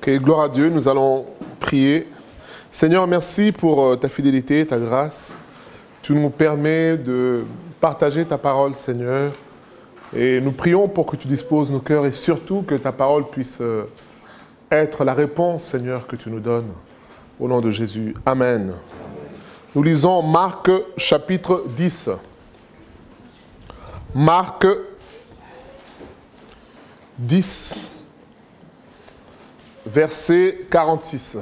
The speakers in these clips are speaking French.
Ok, gloire à Dieu, nous allons prier. Seigneur, merci pour ta fidélité, ta grâce. Tu nous permets de partager ta parole, Seigneur. Et nous prions pour que tu disposes nos cœurs et surtout que ta parole puisse être la réponse, Seigneur, que tu nous donnes. Au nom de Jésus. Amen. Nous lisons Marc chapitre 10. Marc 10, verset 46.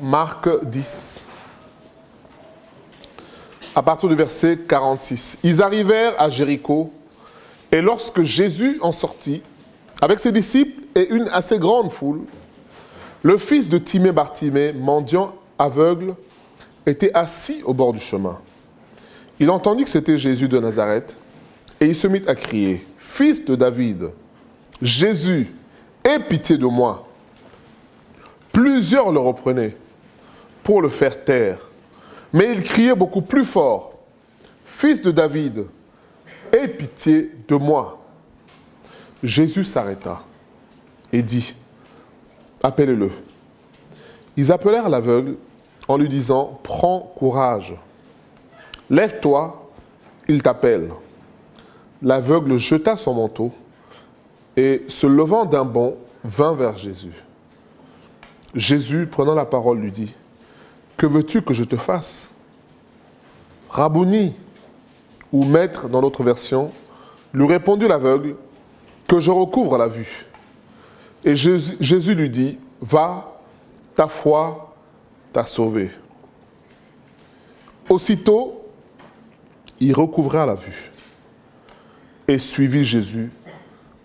Marc 10, à partir du verset 46. Ils arrivèrent à Jéricho, et lorsque Jésus en sortit, avec ses disciples et une assez grande foule, le fils de Timée Bartimée, mendiant aveugle, était assis au bord du chemin. Il entendit que c'était Jésus de Nazareth, et il se mit à crier, « Fils de David, Jésus, aie pitié de moi. » Plusieurs le reprenaient pour le faire taire, mais il criait beaucoup plus fort, « Fils de David, aie pitié de moi. » Jésus s'arrêta et dit, « Appelez-le. » Ils appelèrent l'aveugle en lui disant, « Prends courage. Lève-toi, il t'appelle. » L'aveugle jeta son manteau et, se levant d'un bond, vint vers Jésus. Jésus, prenant la parole, lui dit, « Que veux-tu que je te fasse ?» Rabouni, ou maître dans notre version, lui répondit l'aveugle, « Que je recouvre la vue. » Et Jésus lui dit, « Va, ta foi t'a sauvé. » Aussitôt, il recouvra la vue et suivit Jésus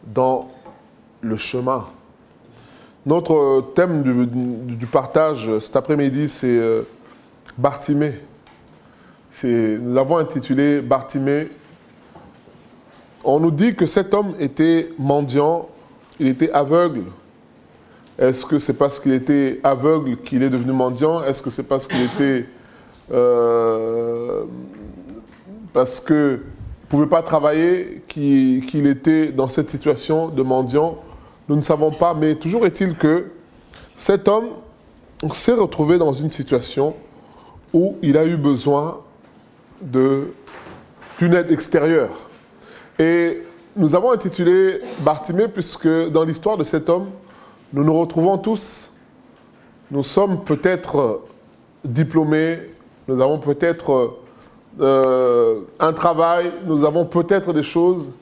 dans le chemin. Notre thème du partage cet après-midi, c'est Bartimée. Nous l'avons intitulé Bartimée. On nous dit que cet homme était mendiant, il était aveugle. Est-ce que c'est parce qu'il était aveugle qu'il est devenu mendiant? Est-ce que c'est parce qu'il était... parce qu'il ne pouvait pas travailler, qu'il était dans cette situation de mendiant? Nous ne savons pas, mais toujours est-il que cet homme s'est retrouvé dans une situation où il a eu besoin d'une aide extérieure. Et nous avons intitulé Bartimée puisque dans l'histoire de cet homme, nous nous retrouvons tous. Nous sommes peut-être diplômés, nous avons peut-être un travail, nous avons peut-être des choses,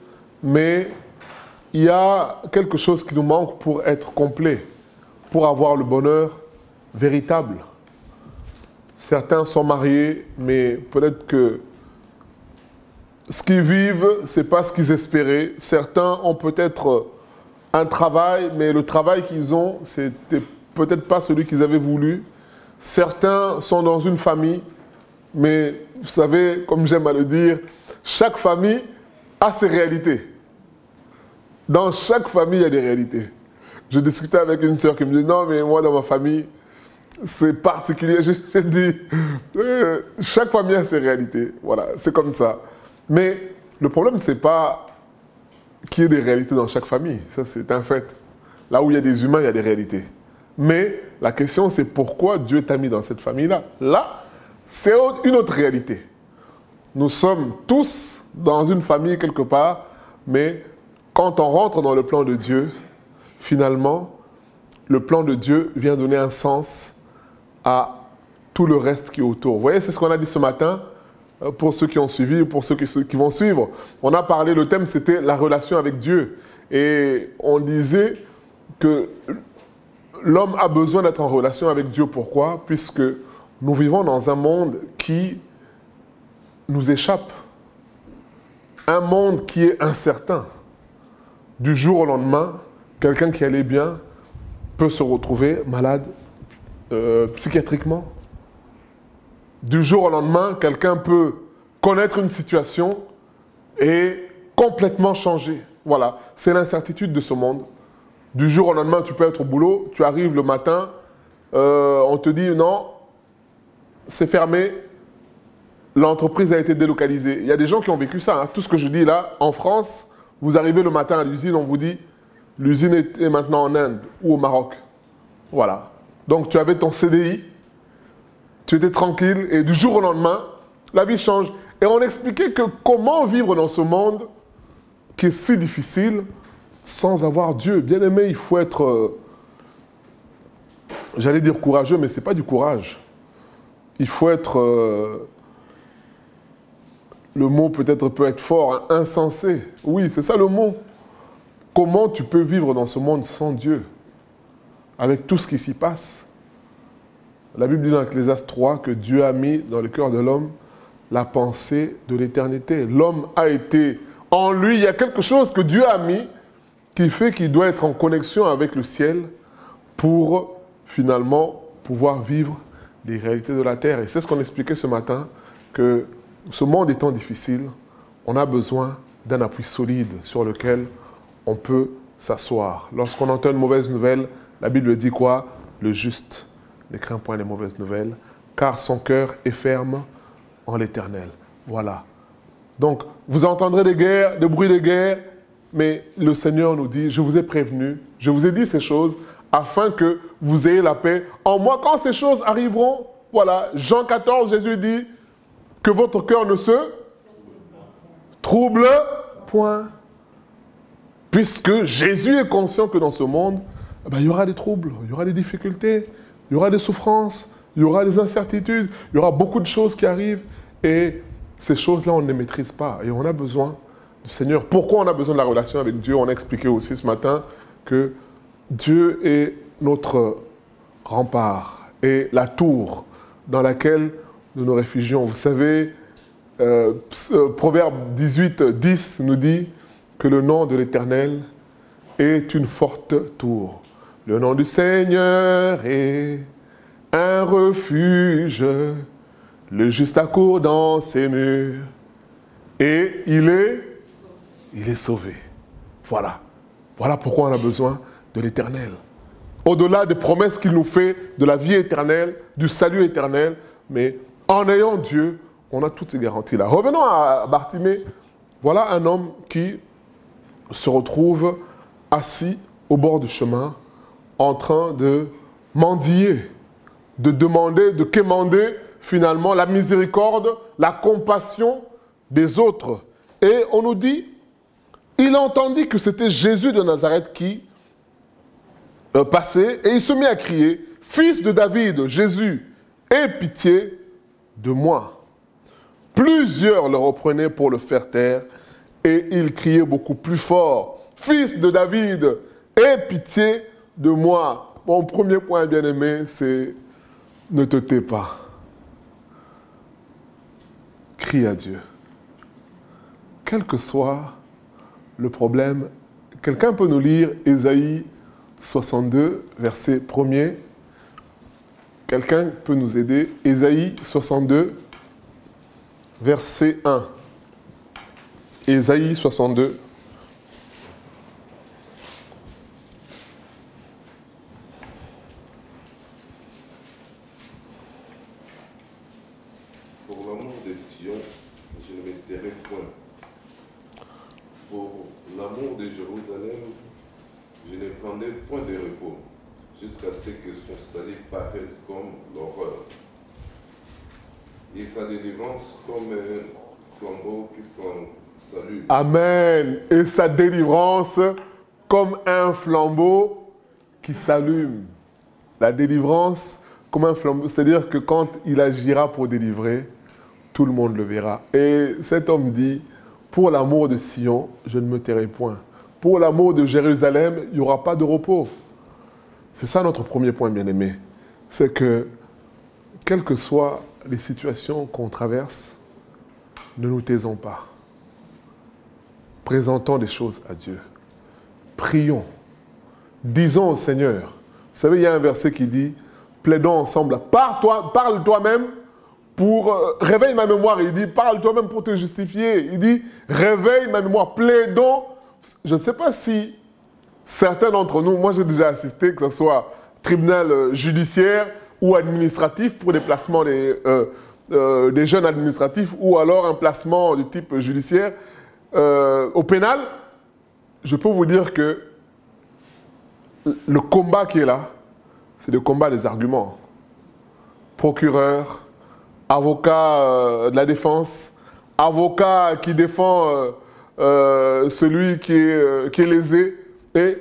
mais il y a quelque chose qui nous manque pour être complet, pour avoir le bonheur véritable. Certains sont mariés, mais peut-être que ce qu'ils vivent, ce n'est pas ce qu'ils espéraient. Certains ont peut-être un travail, mais le travail qu'ils ont, ce n'était peut-être pas celui qu'ils avaient voulu. Certains sont dans une famille, mais vous savez, comme j'aime à le dire, chaque famille a ses réalités. Dans chaque famille, il y a des réalités. Je discutais avec une sœur qui me dit, non, mais moi, dans ma famille, c'est particulier. Je dis, chaque famille a ses réalités. Voilà, c'est comme ça. Mais le problème, ce n'est pas qu'il y ait des réalités dans chaque famille. Ça, c'est un fait. Là où il y a des humains, il y a des réalités. Mais la question, c'est pourquoi Dieu t'a mis dans cette famille-là. Là, c'est une autre réalité. Nous sommes tous dans une famille quelque part, mais quand on rentre dans le plan de Dieu, finalement, le plan de Dieu vient donner un sens à tout le reste qui est autour. Vous voyez, c'est ce qu'on a dit ce matin, pour ceux qui ont suivi, pour ceux qui vont suivre. On a parlé, le thème c'était la relation avec Dieu. Et on disait que l'homme a besoin d'être en relation avec Dieu. Pourquoi? Puisque nous vivons dans un monde qui nous échappe. Un monde qui est incertain. Du jour au lendemain, quelqu'un qui allait bien peut se retrouver malade psychiatriquement. Du jour au lendemain, quelqu'un peut connaître une situation et complètement changer. Voilà, c'est l'incertitude de ce monde. Du jour au lendemain, tu peux être au boulot, tu arrives le matin, on te dit non, c'est fermé, l'entreprise a été délocalisée. Il y a des gens qui ont vécu ça. Hein. Tout ce que je dis là, en France, vous arrivez le matin à l'usine, on vous dit l'usine est maintenant en Inde ou au Maroc. Voilà. Donc tu avais ton CDI, tu étais tranquille et du jour au lendemain, la vie change. Et on expliquait que comment vivre dans ce monde qui est si difficile sans avoir Dieu. Bien aimé, il faut être, j'allais dire courageux, mais ce n'est pas du courage. Il faut être, le mot peut-être peut être fort, hein, insensé. Oui, c'est ça le mot. Comment tu peux vivre dans ce monde sans Dieu, avec tout ce qui s'y passe? La Bible dit dans Ecclésiaste 3 que Dieu a mis dans le cœur de l'homme la pensée de l'éternité. L'homme a été, en lui, il y a quelque chose que Dieu a mis qui fait qu'il doit être en connexion avec le ciel pour finalement pouvoir vivre des réalités de la terre. Et c'est ce qu'on expliquait ce matin, que ce monde étant difficile, on a besoin d'un appui solide sur lequel on peut s'asseoir. Lorsqu'on entend une mauvaise nouvelle, la Bible dit quoi? Le juste ne craint point les mauvaises nouvelles, car son cœur est ferme en l'Éternel. Voilà. Donc, vous entendrez des guerres, des bruits de guerre, mais le Seigneur nous dit, je vous ai prévenu, je vous ai dit ces choses, afin que vous ayez la paix. En moi, quand ces choses arriveront, voilà, Jean 14, Jésus dit, que votre cœur ne se trouble point. Puisque Jésus est conscient que dans ce monde, il y aura des troubles, il y aura des difficultés, il y aura des souffrances, il y aura des incertitudes, il y aura beaucoup de choses qui arrivent. Et ces choses-là, on ne les maîtrise pas. Et on a besoin du Seigneur. Pourquoi on a besoin de la relation avec Dieu? On a expliqué aussi ce matin que Dieu est notre rempart et la tour dans laquelle nous nous réfugions. Vous savez, Proverbe 18, 10 nous dit que le nom de l'Éternel est une forte tour. Le nom du Seigneur est un refuge. Le juste accourt dans ses murs. Et il est sauvé. Voilà. Voilà pourquoi on a besoin de l'Éternel. Au-delà des promesses qu'il nous fait de la vie éternelle, du salut éternel, mais en ayant Dieu, on a toutes ces garanties-là. Revenons à Bartimée. Voilà un homme qui se retrouve assis au bord du chemin, en train de mendier, de demander, de quémander finalement la miséricorde, la compassion des autres. Et on nous dit, il entendit que c'était Jésus de Nazareth qui passait, et il se mit à crier, « Fils de David, Jésus, aie pitié de moi. » Plusieurs le reprenaient pour le faire taire, et il criait beaucoup plus fort, « Fils de David, aie pitié de moi. » Mon premier point, bien-aimé, c'est « Ne te tais pas. » Crie à Dieu. Quel que soit le problème, quelqu'un peut nous lire Ésaïe 62, verset 1er. Quelqu'un peut nous aider. Ésaïe 62, verset 1. Ésaïe 62. Pour l'amour des Sion, je ne me tairai point. Pour l'amour de Jérusalem, je ne prendrai point de repos, jusqu'à ce que son salut paraisse comme l'horreur, et sa délivrance comme un flambeau qui s'allume. Amen. Et sa délivrance comme un flambeau qui s'allume. La délivrance comme un flambeau, c'est-à-dire que quand il agira pour délivrer, tout le monde le verra. Et cet homme dit, pour l'amour de Sion, je ne me tairai point. Pour l'amour de Jérusalem, il n'y aura pas de repos. C'est ça notre premier point, bien-aimé. C'est que, quelles que soient les situations qu'on traverse, ne nous taisons pas. Présentons des choses à Dieu. Prions. Disons au Seigneur. Vous savez, il y a un verset qui dit, plaidons ensemble. Parle toi-même pour... réveille ma mémoire. Il dit, parle toi-même pour te justifier. Il dit, réveille ma mémoire. Plaidons. Je ne sais pas si certains d'entre nous, moi j'ai déjà assisté, que ce soit tribunal judiciaire ou administratif pour des placements des jeunes administratifs ou alors un placement du type judiciaire au pénal, je peux vous dire que le combat qui est là, c'est le combat des arguments. Procureur, avocat de la défense, avocat qui défend celui qui est lésé. Et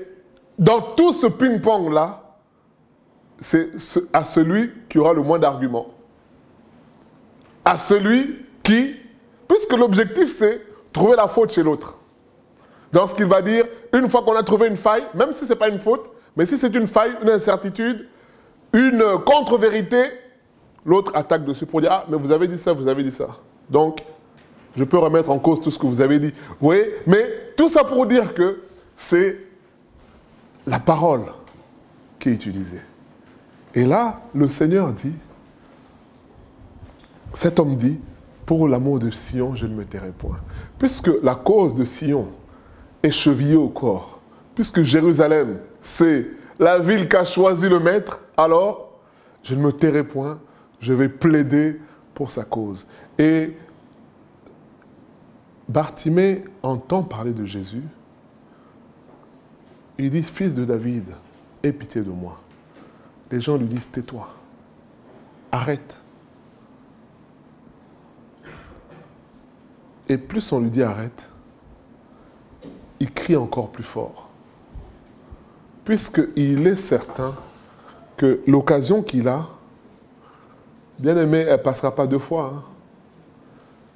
dans tout ce ping-pong-là, c'est à celui qui aura le moins d'arguments. À celui qui, puisque l'objectif c'est trouver la faute chez l'autre. Dans ce qu'il va dire, une fois qu'on a trouvé une faille, même si ce n'est pas une faute, mais si c'est une faille, une incertitude, une contre-vérité, l'autre attaque dessus pour dire « Ah, mais vous avez dit ça, vous avez dit ça. » Donc, je peux remettre en cause tout ce que vous avez dit. Vous voyez? Mais tout ça pour dire que c'est la parole qui est utilisée. Et là, le Seigneur dit, cet homme dit, pour l'amour de Sion, je ne me tairai point. Puisque la cause de Sion est chevillée au corps, puisque Jérusalem, c'est la ville qu'a choisi le maître, alors je ne me tairai point, je vais plaider pour sa cause. Et Bartimée entend parler de Jésus. Il dit, fils de David, aie pitié de moi. Les gens lui disent, tais-toi, arrête. Et plus on lui dit arrête, il crie encore plus fort. Puisqu'il est certain que l'occasion qu'il a, bien aimé, elle ne passera pas deux fois. Hein.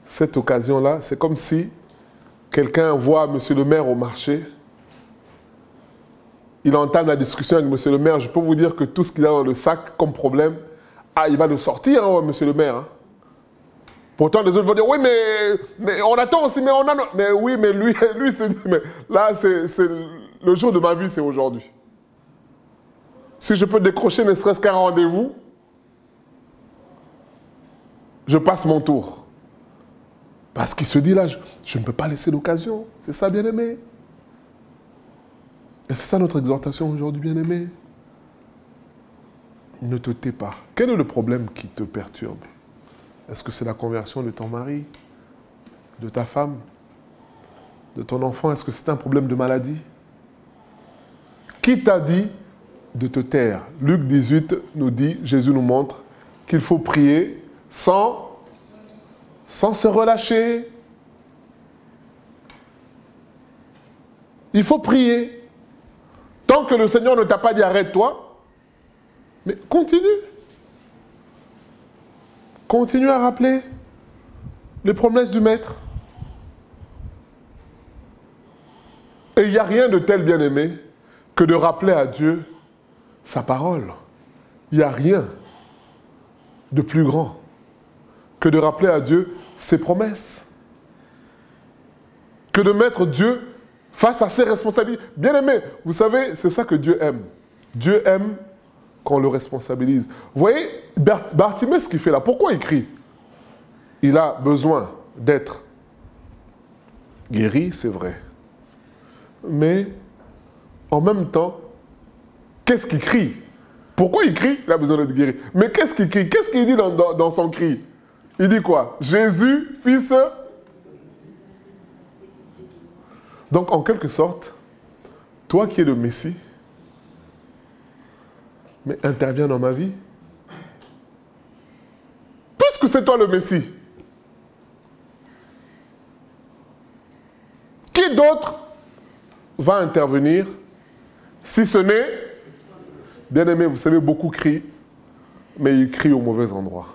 Cette occasion-là, c'est comme si quelqu'un voit M. le maire au marché, il entame la discussion avec M. le maire, je peux vous dire que tout ce qu'il a dans le sac comme problème, ah, il va le sortir, hein, M. le maire. Hein. Pourtant, les autres vont dire, oui, mais on attend aussi, mais on a... Mais oui, mais lui se dit, mais là, c'est le jour de ma vie, c'est aujourd'hui. Si je peux décrocher ne serait-ce qu'un rendez-vous, je passe mon tour. Parce qu'il se dit là, je ne peux pas laisser l'occasion. C'est ça, bien-aimé. Et c'est ça notre exhortation aujourd'hui, bien-aimé. Ne te tais pas. Quel est le problème qui te perturbe? Est-ce que c'est la conversion de ton mari, de ta femme, de ton enfant? Est-ce que c'est un problème de maladie? Qui t'a dit de te taire? Luc 18 nous dit, Jésus nous montre qu'il faut prier sans se relâcher. Il faut prier. Tant que le Seigneur ne t'a pas dit arrête-toi, mais continue. Continue à rappeler les promesses du Maître. Et il n'y a rien de tel, bien-aimé, que de rappeler à Dieu sa parole. Il n'y a rien de plus grand que de rappeler à Dieu ses promesses. Que de mettre Dieu face à ses responsabilités. Bien-aimé, vous savez, c'est ça que Dieu aime. Dieu aime qu'on le responsabilise. Vous voyez, Bartimée, ce qu'il fait là, pourquoi il crie? Il a besoin d'être guéri, c'est vrai. Mais, en même temps, qu'est-ce qu'il crie? Pourquoi il crie? Il a besoin d'être guéri. Mais qu'est-ce qu'il crie? Qu'est-ce qu'il dit dans son cri? Il dit quoi? Jésus, fils. Donc, en quelque sorte, toi qui es le Messie, mais interviens dans ma vie. Puisque c'est toi le Messie, qui d'autre va intervenir si ce n'est... Bien-aimé, vous savez, beaucoup crient, mais ils crient au mauvais endroit.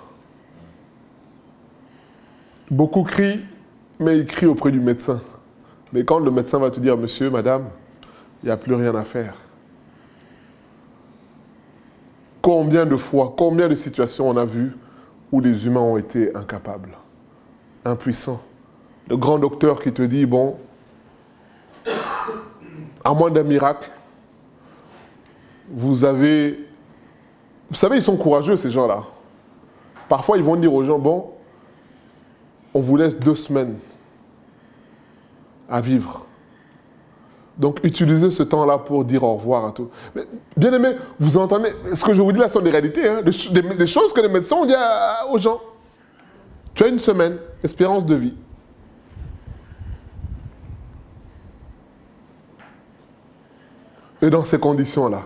Beaucoup crient, mais ils crient auprès du médecin. Mais quand le médecin va te dire, monsieur, madame, il n'y a plus rien à faire. Combien de fois, combien de situations on a vu où les humains ont été incapables, impuissants. Le grand docteur qui te dit, bon, à moins d'un miracle, vous savez, ils sont courageux ces gens-là. Parfois, ils vont dire aux gens, bon, on vous laisse 2 semaines à vivre. Donc, utilisez ce temps-là pour dire au revoir à tout. Mais, bien aimé, vous entendez, ce que je vous dis là sont des réalités, hein, des choses que les médecins ont dit aux gens. Tu as 1 semaine, espérance de vie. Et dans ces conditions-là,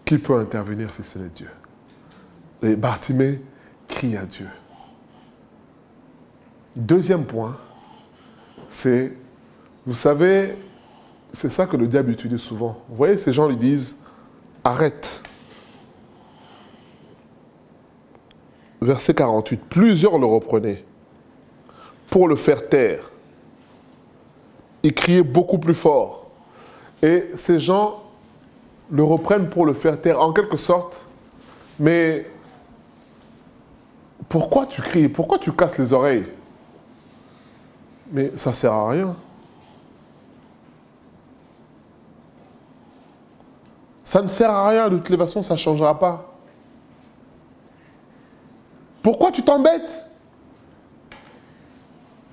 qui peut intervenir si ce n'est Dieu? Et Bartimée crie à Dieu. Deuxième point, c'est, vous savez, c'est ça que le diable utilise souvent. Vous voyez, ces gens lui disent, arrête. Verset 48, plusieurs le reprenaient pour le faire taire. Ils criaient beaucoup plus fort. Et ces gens le reprennent pour le faire taire, en quelque sorte. Mais pourquoi tu cries? Pourquoi tu casses les oreilles? Mais ça ne sert à rien. Ça ne sert à rien, de toutes les façons, ça ne changera pas. Pourquoi tu t'embêtes?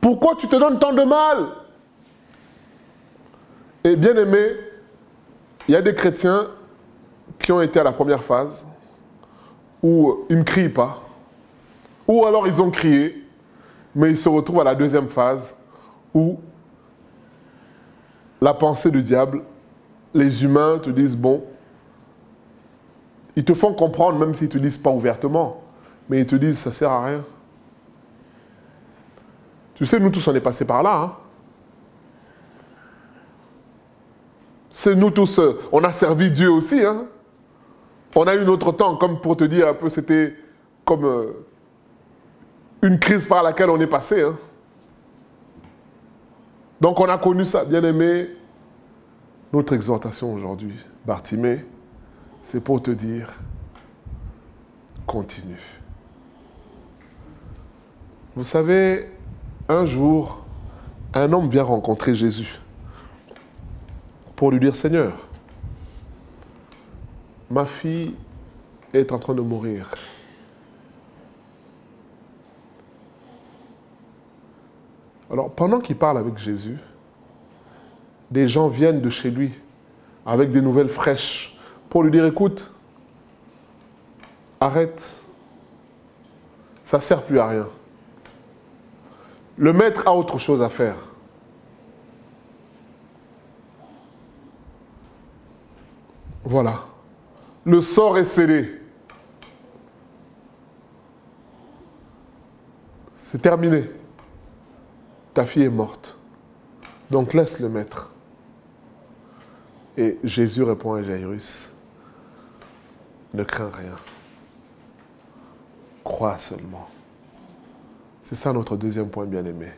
Pourquoi tu te donnes tant de mal? Et bien aimé, il y a des chrétiens qui ont été à la première phase, où ils ne crient pas, ou alors ils ont crié, mais ils se retrouvent à la deuxième phase, où la pensée du diable, les humains te disent, bon, ils te font comprendre, même s'ils ne te disent pas ouvertement, mais ils te disent, ça ne sert à rien. Tu sais, nous tous, on est passés par là. Hein? C'est nous tous, on a servi Dieu aussi. Hein? On a eu notre temps, comme pour te dire un peu, c'était comme une crise par laquelle on est passé. Hein? Donc on a connu ça, bien aimé. Notre exhortation aujourd'hui, Bartimée, c'est pour te dire, continue. Vous savez, un jour, un homme vient rencontrer Jésus pour lui dire, Seigneur, ma fille est en train de mourir. Alors, pendant qu'il parle avec Jésus, des gens viennent de chez lui avec des nouvelles fraîches pour lui dire, écoute, arrête, ça ne sert plus à rien. Le maître a autre chose à faire. Voilà. Le sort est scellé. C'est terminé. Ta fille est morte. Donc laisse le maître. Et Jésus répond à Jairus, ne crains rien. Crois seulement. C'est ça notre deuxième point, bien-aimé.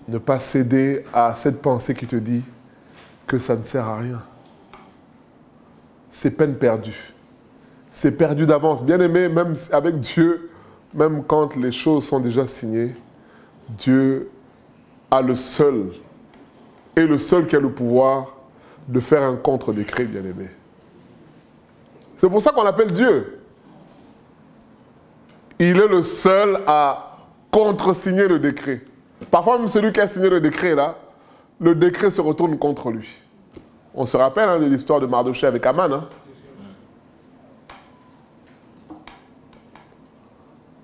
Ne pas céder à cette pensée qui te dit que ça ne sert à rien. C'est peine perdue. C'est perdu d'avance. Bien-aimé, même avec Dieu, même quand les choses sont déjà signées, Dieu a le seul, et le seul qui a le pouvoir de faire un contre-décret, bien-aimé. C'est pour ça qu'on l'appelle Dieu. Il est le seul à contre-signer le décret. Parfois, même celui qui a signé le décret, là, le décret se retourne contre lui. On se rappelle de l'histoire de Mardochée avec Aman. Hein?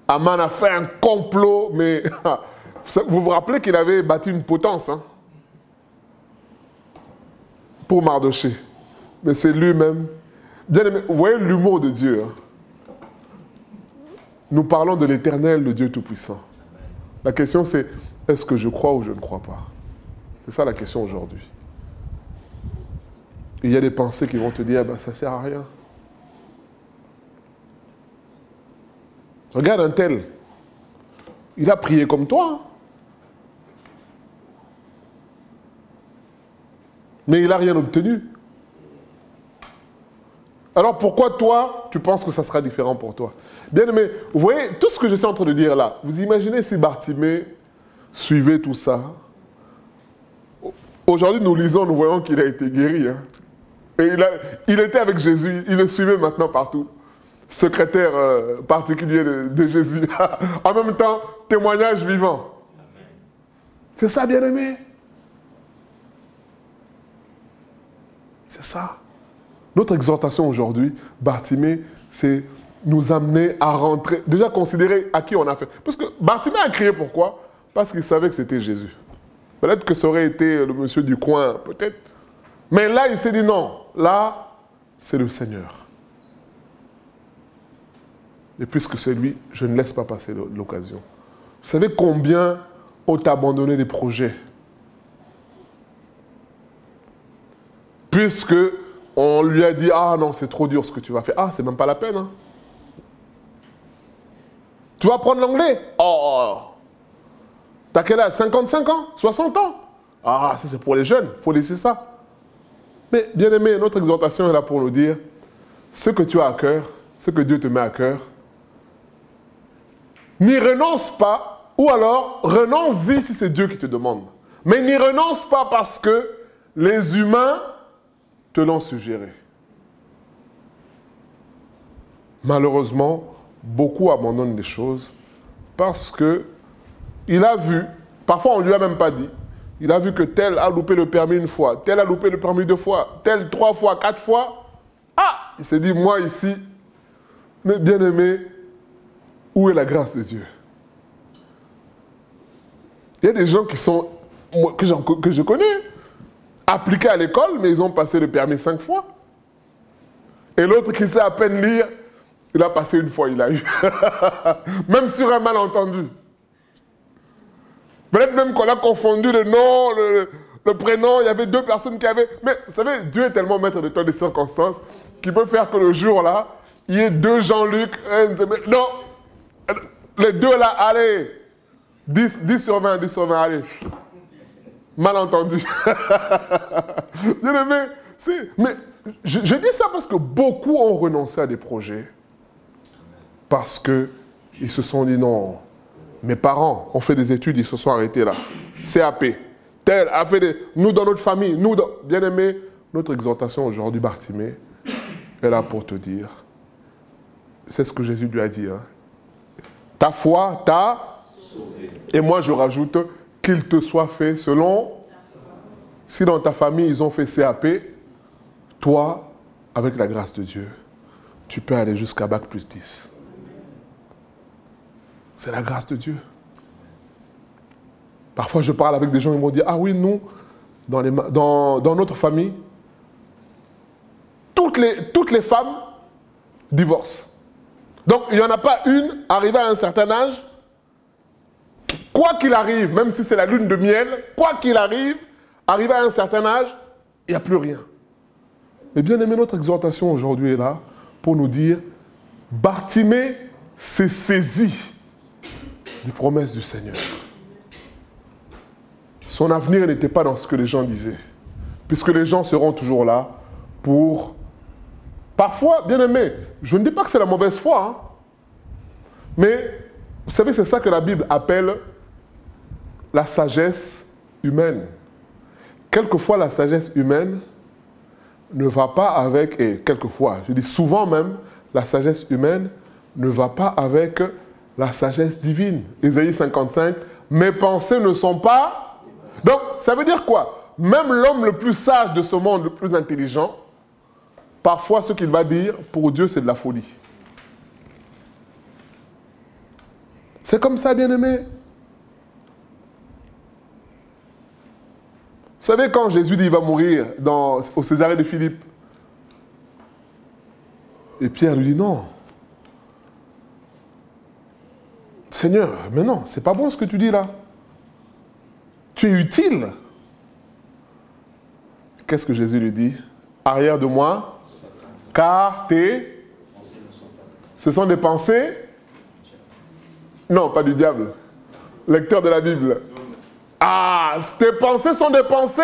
Aman a fait un complot, mais vous vous rappelez qu'il avait bâti une potence hein, pour Mardochée. Mais c'est lui-même. Bien aimé, vous voyez l'humour de Dieu. Hein? Nous parlons de l'éternel, le Dieu Tout-Puissant. La question c'est, est-ce que je crois ou je ne crois pas? C'est ça la question aujourd'hui. Il y a des pensées qui vont te dire, ben, ça ne sert à rien. Regarde un tel. Il a prié comme toi. Mais il n'a rien obtenu. Alors pourquoi toi, tu penses que ça sera différent pour toi? Bien aimé, vous voyez, tout ce que je suis en train de dire là, vous imaginez si Bartimée suivait tout ça. Aujourd'hui, nous lisons, nous voyons qu'il a été guéri. Hein. Et il était avec Jésus, il le suivait maintenant partout. Secrétaire particulier de Jésus. En même temps, témoignage vivant. C'est ça, bien aimé. C'est ça. Notre exhortation aujourd'hui, Bartimée, c'est nous amener à rentrer, déjà considérer à qui on a fait. Parce que Bartimée a crié pourquoi? Parce qu'il savait que c'était Jésus. Peut-être que ça aurait été le monsieur du coin, peut-être. Mais là, il s'est dit non. Là, c'est le Seigneur. Et puisque c'est lui, je ne laisse pas passer l'occasion. Vous savez combien on t'a abandonné des projets? Puisque on lui a dit, ah non, c'est trop dur ce que tu vas faire. Ah, c'est même pas la peine. Hein. Tu vas apprendre l'anglais? Oh, t'as quel âge? 55 ans? 60 ans? Ah, ça c'est pour les jeunes, il faut laisser ça. Mais bien aimé, notre exhortation est là pour nous dire, ce que tu as à cœur, ce que Dieu te met à cœur, n'y renonce pas, ou alors renonce-y si c'est Dieu qui te demande. Mais n'y renonce pas parce que les humains te l'ont suggéré. Malheureusement, beaucoup abandonnent des choses parce qu'il a vu, parfois on ne lui a même pas dit, il a vu que tel a loupé le permis une fois, tel a loupé le permis 2 fois, tel 3 fois, 4 fois. Ah, il s'est dit, moi ici, mais bien aimé, où est la grâce de Dieu? Il y a des gens qui sont, que je connais, appliqués à l'école, mais ils ont passé le permis 5 fois. Et l'autre qui sait à peine lire, il a passé 1 fois, il a eu. Même sur un malentendu. Peut-être même qu'on a confondu le nom, le prénom, il y avait 2 personnes qui avaient... Mais vous savez, Dieu est tellement maître de temps des circonstances qu'il peut faire que le jour-là, il y ait 2 Jean-Luc, non, les 2 là, allez, 10 sur 20, 10 sur 20, allez. Malentendu. Bien aimé, mais je dis ça parce que beaucoup ont renoncé à des projets parce qu'ils se sont dit non, mes parents ont fait des études, ils se sont arrêtés là. CAP, tel a fait des... Nous dans notre famille, bien aimé, notre exhortation aujourd'hui, Bartimée, est là pour te dire, c'est ce que Jésus lui a dit, hein. Ta foi t'a sauvé. Et moi je rajoute, qu'il te soit fait selon... Si dans ta famille ils ont fait CAP, toi, avec la grâce de Dieu, tu peux aller jusqu'à Bac plus 10. C'est la grâce de Dieu. Parfois je parle avec des gens, ils m'ont dit, ah oui, nous, dans notre famille, toutes les femmes divorcent. Donc il n'y en a pas une, arrivée à un certain âge, quoi qu'il arrive, même si c'est la lune de miel, quoi qu'il arrive, arrivé à un certain âge, il n'y a plus rien. Mais bien aimé, notre exhortation aujourd'hui est là pour nous dire, Bartimée s'est saisi des promesses du Seigneur. Son avenir n'était pas dans ce que les gens disaient, puisque les gens seront toujours là pour... Parfois, bien aimé, je ne dis pas que c'est la mauvaise foi, hein, mais vous savez, c'est ça que la Bible appelle la sagesse humaine. Quelquefois, la sagesse humaine ne va pas avec, et quelquefois, je dis souvent même, la sagesse humaine ne va pas avec la sagesse divine. Ésaïe 55, mes pensées ne sont pas... Donc, ça veut dire quoi? Même l'homme le plus sage de ce monde, le plus intelligent, parfois ce qu'il va dire, pour Dieu, c'est de la folie. C'est comme ça, bien-aimé. Vous savez, quand Jésus dit qu'il va mourir au Césarée de Philippe, et Pierre lui dit non. Seigneur, mais non, c'est pas bon ce que tu dis là. Tu es utile. Qu'est-ce que Jésus lui dit? Arrière de moi, car ce sont des pensées. Non, pas du diable. Lecteur de la Bible. Ah, tes pensées sont des pensées.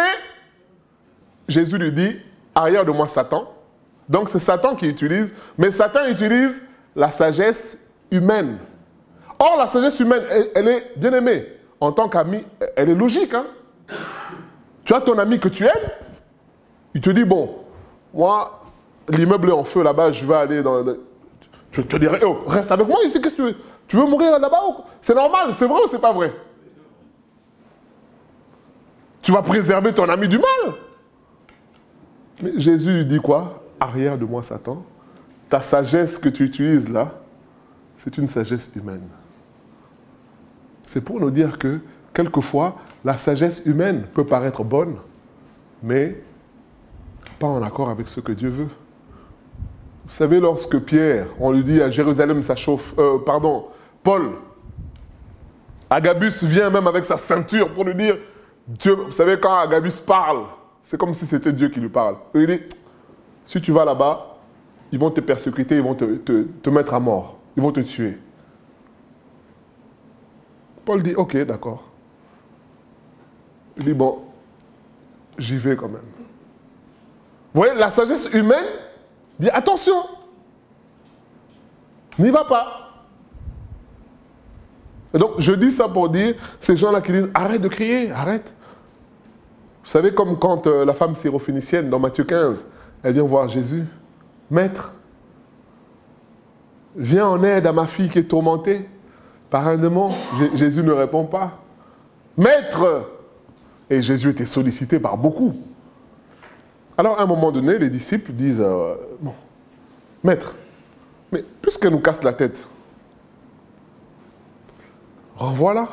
Jésus lui dit, arrière de moi Satan. Donc c'est Satan qui utilise, mais Satan utilise la sagesse humaine. Or, la sagesse humaine, elle est bien aimée. En tant qu'ami, elle est logique. Hein? Tu as ton ami que tu aimes, il te dit, bon, moi, l'immeuble est en feu là-bas, je vais aller dans... Je te dirais, oh, reste avec moi ici, qu'est-ce que tu veux? Tu veux mourir là-bas? C'est normal, c'est vrai ou c'est pas vrai? Tu vas préserver ton ami du mal. Mais Jésus lui dit quoi? Arrière de moi, Satan. Ta sagesse que tu utilises là, c'est une sagesse humaine. C'est pour nous dire que, quelquefois, la sagesse humaine peut paraître bonne, mais pas en accord avec ce que Dieu veut. Vous savez, lorsque Pierre, on lui dit à Jérusalem, ça chauffe, Paul, Agabus vient même avec sa ceinture pour lui dire, Dieu, vous savez, quand Agabus parle, c'est comme si c'était Dieu qui lui parle. Il dit, si tu vas là-bas, ils vont te persécuter, ils vont te mettre à mort, ils vont te tuer. Paul dit, ok, d'accord. Il dit, bon, j'y vais quand même. Vous voyez, la sagesse humaine dit, attention, n'y va pas. Et donc, je dis ça pour dire, ces gens-là qui disent, arrête de crier, arrête. Vous savez, comme quand la femme syrophénicienne, dans Matthieu 15, elle vient voir Jésus. Maître, viens en aide à ma fille qui est tourmentée par un démon. Jésus ne répond pas. Maître! Et Jésus était sollicité par beaucoup. Alors, à un moment donné, les disciples disent, bon, Maître, mais puisqu'elle nous casse la tête, renvoie-la.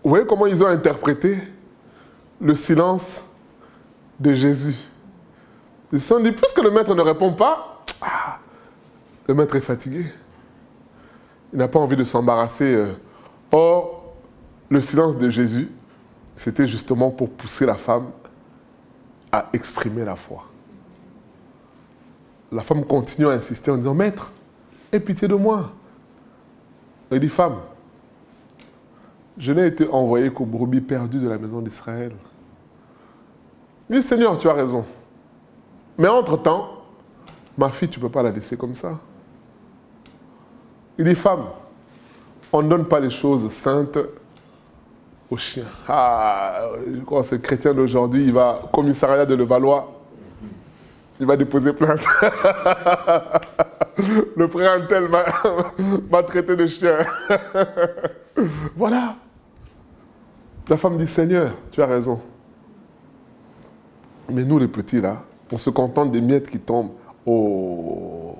Vous voyez comment ils ont interprété le silence de Jésus. Ils se sont dit, puisque le maître ne répond pas, le maître est fatigué. Il n'a pas envie de s'embarrasser. Or, le silence de Jésus, c'était justement pour pousser la femme à exprimer la foi. La femme continue à insister en disant, Maître, aie pitié de moi. Il dit, femme, je n'ai été envoyé qu'aux brebis perdues de la maison d'Israël. Il dit, Seigneur, tu as raison. Mais entre-temps, ma fille, tu ne peux pas la laisser comme ça. Il dit, femme, on ne donne pas les choses saintes aux chiens. Ah, je crois que ce chrétien d'aujourd'hui, il va au commissariat de Levallois, il va déposer plainte. Le frère Antel m'a traité de chien. Voilà. La femme dit, Seigneur, tu as raison. Mais nous, les petits, là, on se contente des miettes qui tombent. Oh,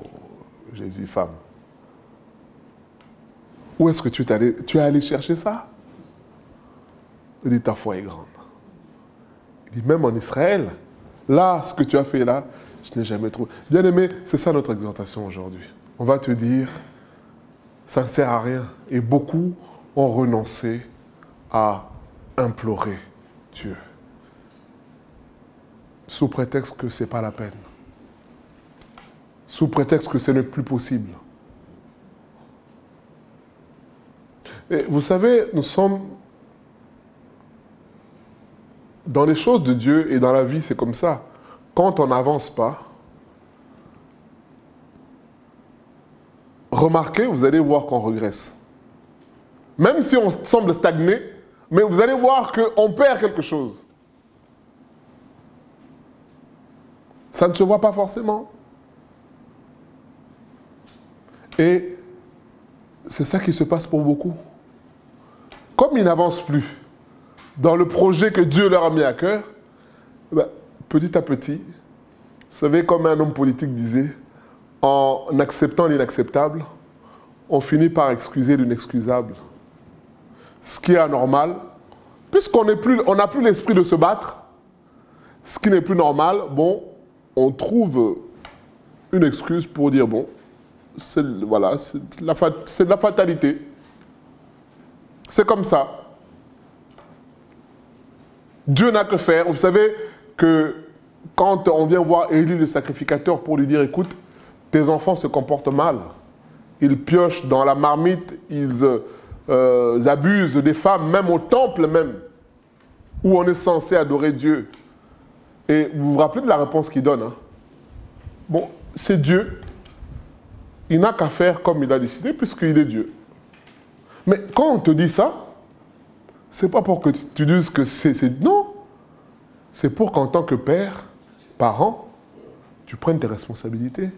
Jésus, femme. Où est-ce que tu es allé chercher ça? Il dit, ta foi est grande. Il dit, même en Israël, là, ce que tu as fait là, je n'ai jamais trouvé. Bien aimé, c'est ça notre exhortation aujourd'hui. On va te dire, ça ne sert à rien. Et beaucoup ont renoncé à implorer Dieu. Sous prétexte que ce n'est pas la peine. Sous prétexte que ce n'est plus possible. Et vous savez, nous sommes dans les choses de Dieu et dans la vie, c'est comme ça. Quand on n'avance pas, remarquez, vous allez voir qu'on régresse. Même si on semble stagner, mais vous allez voir qu'on perd quelque chose. Ça ne se voit pas forcément. Et c'est ça qui se passe pour beaucoup. Comme ils n'avancent plus dans le projet que Dieu leur a mis à cœur, petit à petit, vous savez, comme un homme politique disait, en acceptant l'inacceptable, on finit par excuser l'inexcusable. Ce qui est anormal, puisqu'on n'a plus l'esprit de se battre, ce qui n'est plus normal, bon, on trouve une excuse pour dire, bon, c'est de la fatalité. C'est comme ça. Dieu n'a que faire. Vous savez que quand on vient voir Élie le sacrificateur pour lui dire, écoute, tes enfants se comportent mal. Ils piochent dans la marmite, ils abusent des femmes, même au temple même, où on est censé adorer Dieu. Et vous vous rappelez de la réponse qu'il donne, hein? Bon, c'est Dieu. Il n'a qu'à faire comme il a décidé, puisqu'il est Dieu. Mais quand on te dit ça, c'est pas pour que tu dises que c'est... Non. C'est pour qu'en tant que père, parent, tu prennes tes responsabilités.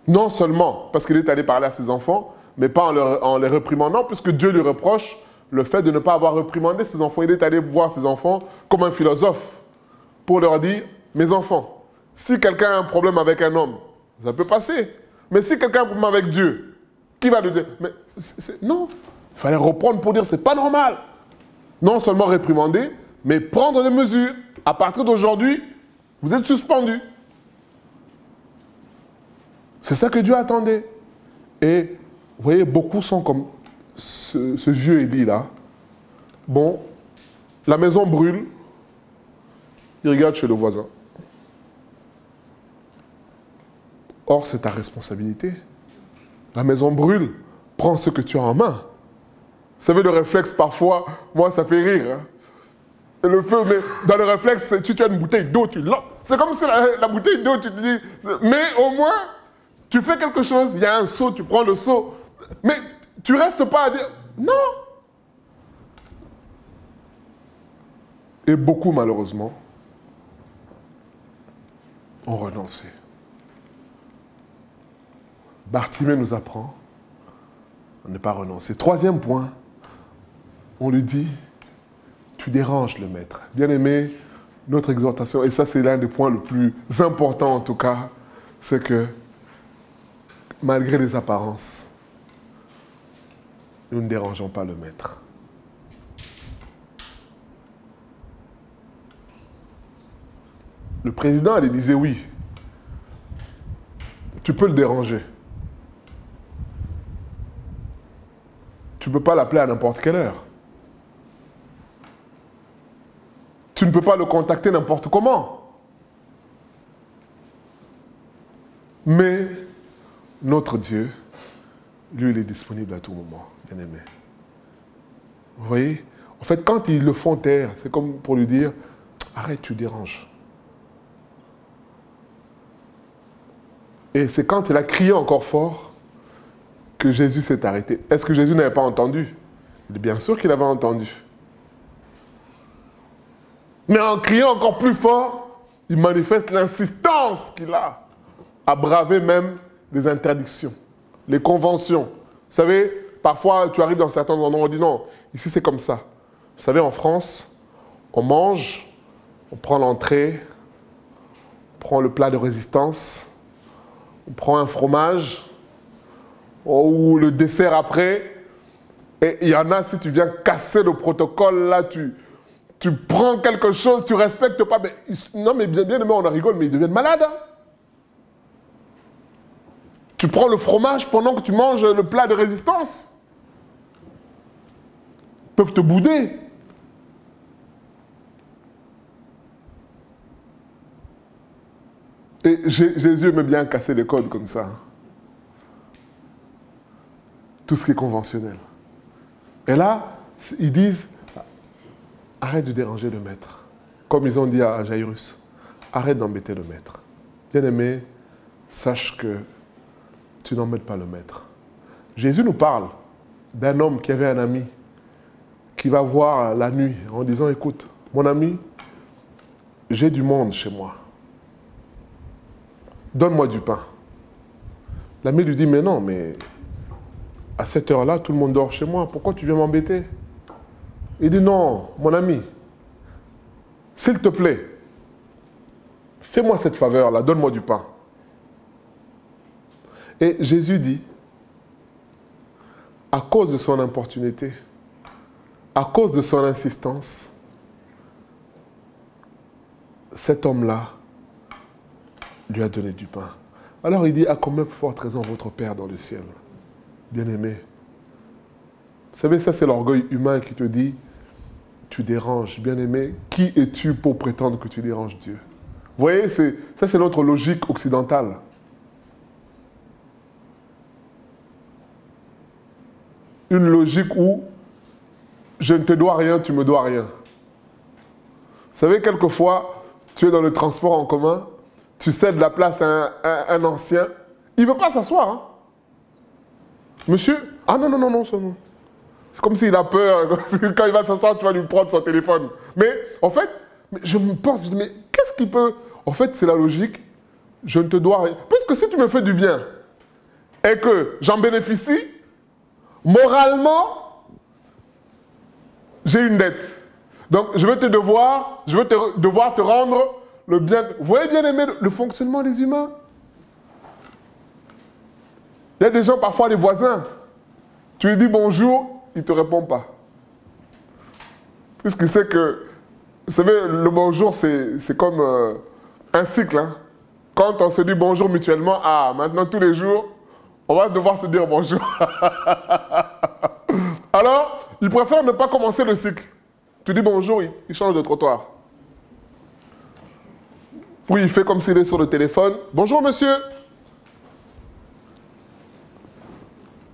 Non seulement parce qu'il est allé parler à ses enfants, mais pas en les réprimandant, puisque Dieu lui reproche le fait de ne pas avoir réprimandé ses enfants. Il est allé voir ses enfants comme un philosophe pour leur dire, mes enfants, si quelqu'un a un problème avec un homme, ça peut passer. Mais si quelqu'un a un problème avec Dieu, qui va lui dire? Mais non, il fallait reprendre pour dire, c'est pas normal. Non seulement réprimander, mais prendre des mesures. À partir d'aujourd'hui, vous êtes suspendu. C'est ça que Dieu attendait. Et vous voyez, beaucoup sont comme ce vieux Élie là. Bon, la maison brûle, il regarde chez le voisin. Or, c'est ta responsabilité. La maison brûle, prends ce que tu as en main. Vous savez, le réflexe, parfois, moi, ça fait rire. Hein. Et le feu, mais dans le réflexe, tu as une bouteille d'eau, tu l'as. C'est comme si la bouteille d'eau, tu te dis, mais au moins, tu fais quelque chose, il y a un seau, tu prends le seau. Mais tu ne restes pas à dire, non. Et beaucoup, malheureusement, ont renoncé. Bartimée nous apprend à ne pas renoncer. Troisième point, on lui dit, tu déranges le maître. Bien aimé, notre exhortation, et ça c'est l'un des points le plus importants en tout cas, c'est que malgré les apparences, nous ne dérangeons pas le maître. Le président à l'Élysée, oui, tu peux le déranger. Tu ne peux pas l'appeler à n'importe quelle heure. Tu ne peux pas le contacter n'importe comment. Mais notre Dieu, lui, il est disponible à tout moment, bien aimé. Vous voyez? En fait, quand ils le font taire, c'est comme pour lui dire, arrête, tu déranges. Et c'est quand il a crié encore fort que Jésus s'est arrêté. Est-ce que Jésus n'avait pas entendu? Bien sûr qu'il avait entendu. Mais en criant encore plus fort, il manifeste l'insistance qu'il a à braver même les interdictions, les conventions. Vous savez, parfois tu arrives dans certains endroits, on dit non, ici c'est comme ça. Vous savez, en France, on mange, on prend l'entrée, on prend le plat de résistance, on prend un fromage, ou le dessert après, et il y en a, si tu viens casser le protocole, là, tu prends quelque chose, tu ne respectes pas. Mais, non, mais bien aimé, on en rigole, mais ils deviennent malades. Hein. Tu prends le fromage pendant que tu manges le plat de résistance. Ils peuvent te bouder. Et Jésus aimait bien casser les codes comme ça. Tout ce qui est conventionnel. Et là, ils disent, arrête de déranger le maître. Comme ils ont dit à Jairus, arrête d'embêter le maître. Bien-aimé, sache que tu n'embêtes pas le maître. Jésus nous parle d'un homme qui avait un ami qui va voir la nuit en disant, écoute, mon ami, j'ai du monde chez moi. Donne-moi du pain. L'ami lui dit, mais non, mais à cette heure-là, tout le monde dort chez moi. Pourquoi tu viens m'embêter? Il dit, non, mon ami, s'il te plaît, fais-moi cette faveur-là, donne-moi du pain. Et Jésus dit, à cause de son importunité, à cause de son insistance, cet homme-là lui a donné du pain. Alors il dit, à combien plus forte raison votre Père dans le ciel? Bien-aimé. Vous savez, ça c'est l'orgueil humain qui te dit, tu déranges. Bien-aimé, qui es-tu pour prétendre que tu déranges Dieu? Vous voyez, ça c'est notre logique occidentale. Une logique où je ne te dois rien, tu me dois rien. Vous savez, quelquefois, tu es dans le transport en commun, tu cèdes la place à un ancien, il ne veut pas s'asseoir. Hein. Monsieur, ah non, non, non, non, non. C'est comme s'il a peur, quand il va s'asseoir, tu vas lui prendre son téléphone. Mais en fait, je me pense, mais qu'est-ce qui peut... En fait, c'est la logique, je ne te dois rien. Puisque si tu me fais du bien et que j'en bénéficie, moralement, j'ai une dette. Donc, je vais devoir te rendre le bien. Vous voyez bien aimé le fonctionnement des humains? Il y a des gens, parfois les voisins, tu lui dis bonjour, il ne te répond pas. Puisqu'il sait que Vous savez, le bonjour, c'est comme un cycle. Hein. Quand on se dit bonjour mutuellement, ah, maintenant tous les jours, on va devoir se dire bonjour. Alors, il préfère ne pas commencer le cycle. Tu dis bonjour, il change de trottoir. Oui, il fait comme s'il est sur le téléphone. Bonjour monsieur.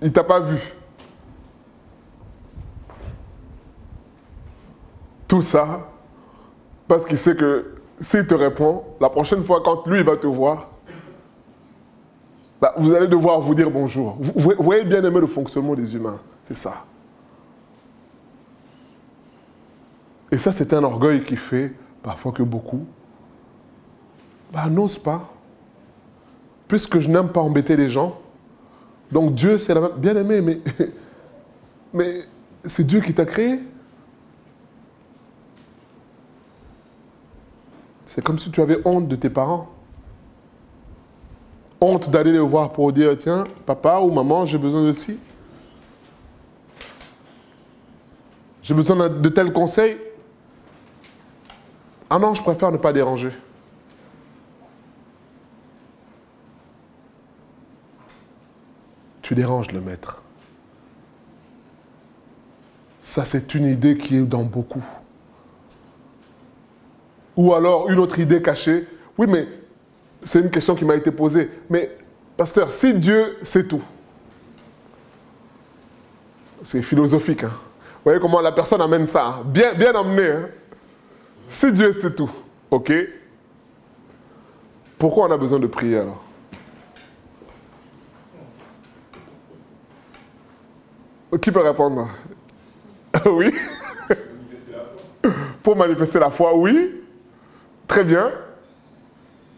Il t'a pas vu. Tout ça, parce qu'il sait que s'il te répond, la prochaine fois quand lui il va te voir, bah, vous allez devoir vous dire bonjour. Vous voyez bien aimer le fonctionnement des humains, c'est ça. Et ça, c'est un orgueil qui fait parfois que beaucoup n'osent pas. Puisque je n'aime pas embêter les gens, donc Dieu, c'est la même. Bien aimé, mais c'est Dieu qui t'a créé. C'est comme si tu avais honte de tes parents. Honte d'aller les voir pour dire, tiens, papa ou maman, j'ai besoin de ci. J'ai besoin de tels conseils. Ah non, je préfère ne pas déranger. Tu déranges le maître. Ça, c'est une idée qui est dans beaucoup. Ou alors, une autre idée cachée. Oui, mais c'est une question qui m'a été posée. Mais, pasteur, si Dieu sait tout, c'est philosophique. Hein? Vous voyez comment la personne amène ça, hein? Bien amené. Hein? Si Dieu sait tout, ok? Pourquoi on a besoin de prier alors? Qui peut répondre? Oui. Pour manifester la foi, oui. Très bien.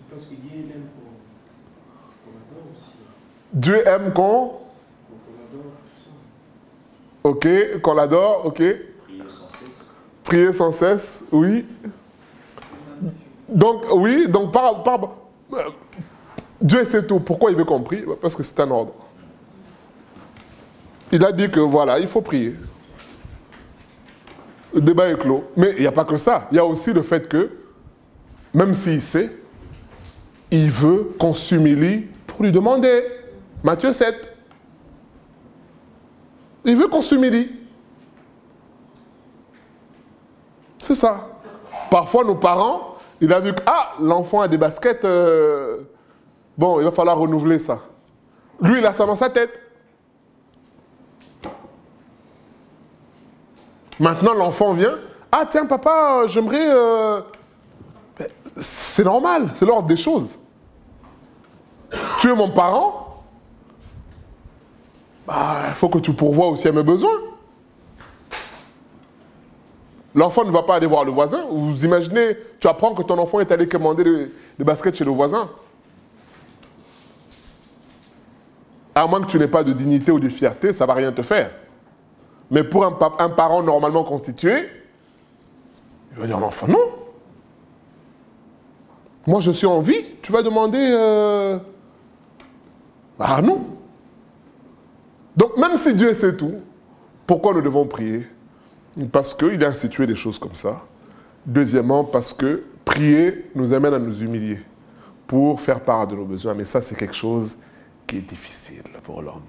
Parce que Dieu aime qu'on adore aussi. Dieu aime qu'on adore, tout ça. Ok, qu'on l'adore, ok. Prier sans cesse. Prier sans cesse, oui. Donc, oui, donc Dieu sait tout. Pourquoi il veut qu'on prie? Parce que c'est un ordre. Il a dit que voilà, il faut prier. Le débat est clos. Mais il n'y a pas que ça. Il y a aussi le fait que, même s'il sait, il veut qu'on s'humilie pour lui demander. Matthieu 7. Il veut qu'on s'humilie. C'est ça. Parfois, nos parents, il a vu que, ah, l'enfant a des baskets, bon, il va falloir renouveler ça. Lui, il a ça dans sa tête. Maintenant, l'enfant vient, ah, tiens, papa, j'aimerais... C'est normal, c'est l'ordre des choses. Tu es mon parent, il faut que tu pourvoies aussi à mes besoins. L'enfant ne va pas aller voir le voisin. Vous imaginez, tu apprends que ton enfant est allé commander des baskets chez le voisin. À moins que tu n'aies pas de dignité ou de fierté, ça ne va rien te faire. Mais pour un parent normalement constitué, il va dire, l'enfant, non. Moi, je suis en vie, tu vas demander... Ah non. Donc, même si Dieu sait tout, pourquoi nous devons prier? Parce qu'il a institué des choses comme ça. Deuxièmement, parce que prier nous amène à nous humilier pour faire part de nos besoins. Mais ça, c'est quelque chose qui est difficile pour l'homme.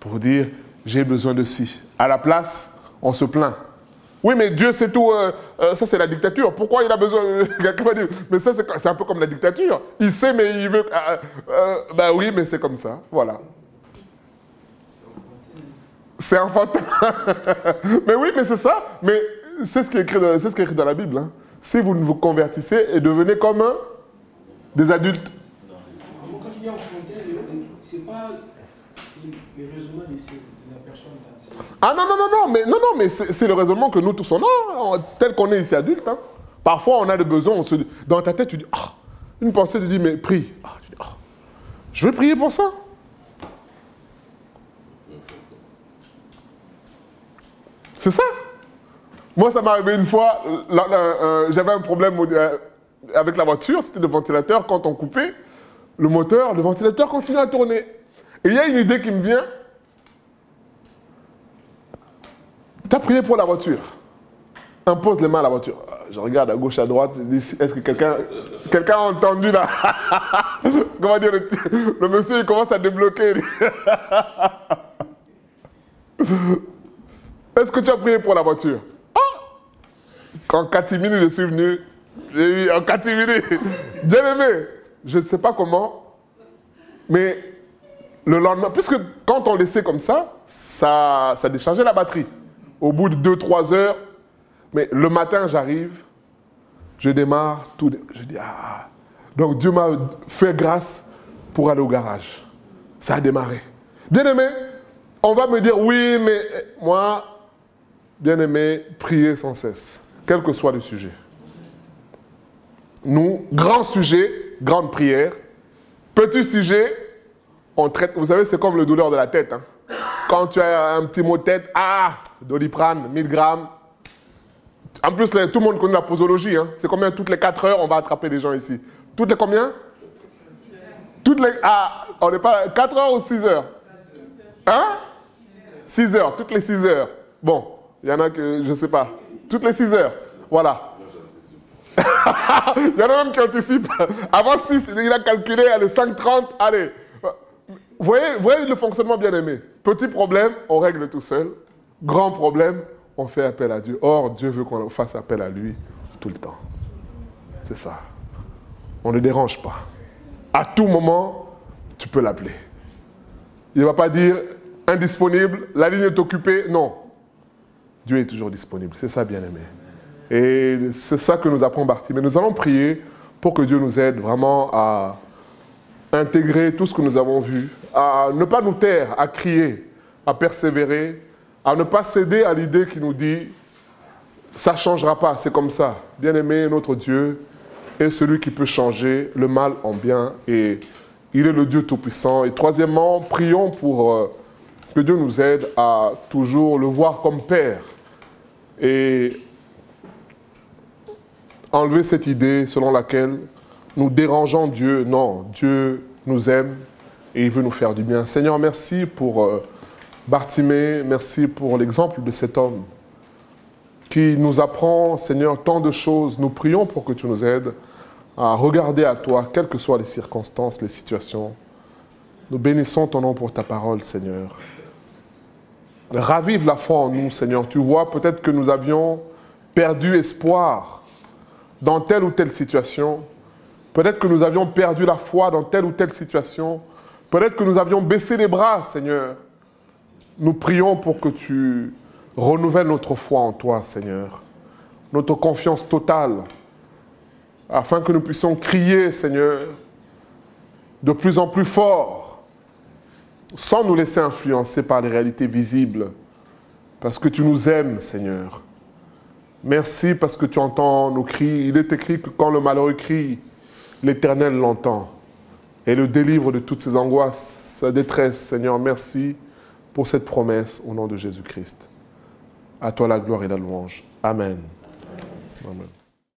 Pour dire, j'ai besoin de ci. À la place, on se plaint. Oui, mais Dieu sait tout. Ça, c'est la dictature. Pourquoi il a besoin... Quelqu'un va dire, mais ça, c'est un peu comme la dictature. Il sait, mais il veut... Ben oui, mais c'est comme ça. Voilà. C'est enfantin. Mais oui, mais c'est ça. Mais c'est ce qui est écrit dans la Bible. Hein. Si vous ne vous convertissez et devenez comme des adultes. Quand tu dis enfantin, c'est pas le raisonnement de la personne. Ah non, mais c'est le raisonnement que nous tous on a, tel qu'on est ici adulte. Hein. Parfois, on a des besoins. Dans ta tête, tu dis, ah, une pensée, tu dis, mais prie. Ah, tu dis, ah, je vais prier pour ça. C'est ça. Moi, ça m'est arrivé une fois, j'avais un problème avec la voiture, c'était le ventilateur, quand on coupait le moteur, le ventilateur continuait à tourner. Et il y a une idée qui me vient. Tu as prié pour la voiture. impose les mains à la voiture. Je regarde à gauche, à droite, je dis, est-ce que quelqu'un a entendu là? Ce qu'on va dire, le monsieur il commence à débloquer. Est-ce que tu as prié pour la voiture? En catimini, je suis venu. J'ai dit, en catimini, bien aimé, je ne sais pas comment, mais le lendemain, puisque quand on laissait comme ça, ça déchargeait la batterie. Au bout de 2-3 heures, mais le matin, j'arrive, je démarre, je dis, ah. Donc Dieu m'a fait grâce pour aller au garage. Ça a démarré. Bien aimé, on va me dire, oui, mais moi, bien aimé, priez sans cesse, quel que soit le sujet. Nous, grand sujet, grande prière. Petit sujet, on traite. Vous savez, c'est comme le douleur de la tête. Hein. Quand tu as un petit mot de tête, Doliprane, 1000 grammes. En plus, tout le monde connaît la posologie. Hein. C'est combien? Toutes les 4 heures, on va attraper des gens ici. Toutes les combien? Toutes les... on n'est pas... 4 heures ou 6 heures? Hein? 6 heures, toutes les 6 heures. Bon, il y en a que, je ne sais pas. Toutes les 6 heures. Voilà. Il y en a même qui anticipent. Avant 6, il a calculé, allez, 5,30, allez. Vous voyez le fonctionnement bien aimé. Petit problème, on règle tout seul. Grand problème, on fait appel à Dieu. Or, Dieu veut qu'on fasse appel à lui tout le temps. C'est ça. On ne dérange pas. À tout moment, tu peux l'appeler. Il ne va pas dire indisponible, la ligne est occupée. Non. Dieu est toujours disponible. C'est ça, bien aimé. Et c'est ça que nous apprend Bartimée. Nous allons prier pour que Dieu nous aide vraiment à intégrer tout ce que nous avons vu, à ne pas nous taire, à crier, à persévérer, à ne pas céder à l'idée qui nous dit « ça ne changera pas, c'est comme ça ». Bien-aimé, notre Dieu est celui qui peut changer le mal en bien et il est le Dieu Tout-Puissant. Et troisièmement, prions pour que Dieu nous aide à toujours le voir comme Père et enlever cette idée selon laquelle nous dérangeons Dieu. Non, Dieu nous aime et il veut nous faire du bien. Seigneur, merci pour Bartimée, merci pour l'exemple de cet homme qui nous apprend, Seigneur, tant de choses. Nous prions pour que tu nous aides à regarder à toi, quelles que soient les circonstances, les situations. Nous bénissons ton nom pour ta parole, Seigneur. Ravive la foi en nous, Seigneur. Tu vois, peut-être que nous avions perdu espoir dans telle ou telle situation. Peut-être que nous avions perdu la foi dans telle ou telle situation. Peut-être que nous avions baissé les bras, Seigneur. Nous prions pour que tu renouvelles notre foi en toi, Seigneur. Notre confiance totale. Afin que nous puissions crier, Seigneur, de plus en plus fort, sans nous laisser influencer par les réalités visibles. Parce que tu nous aimes, Seigneur. Merci parce que tu entends nos cris. Il est écrit que quand le malheureux crie, l'Éternel l'entend et le délivre de toutes ses angoisses, sa détresse. Seigneur, merci pour cette promesse au nom de Jésus-Christ. À toi la gloire et la louange. Amen. Amen.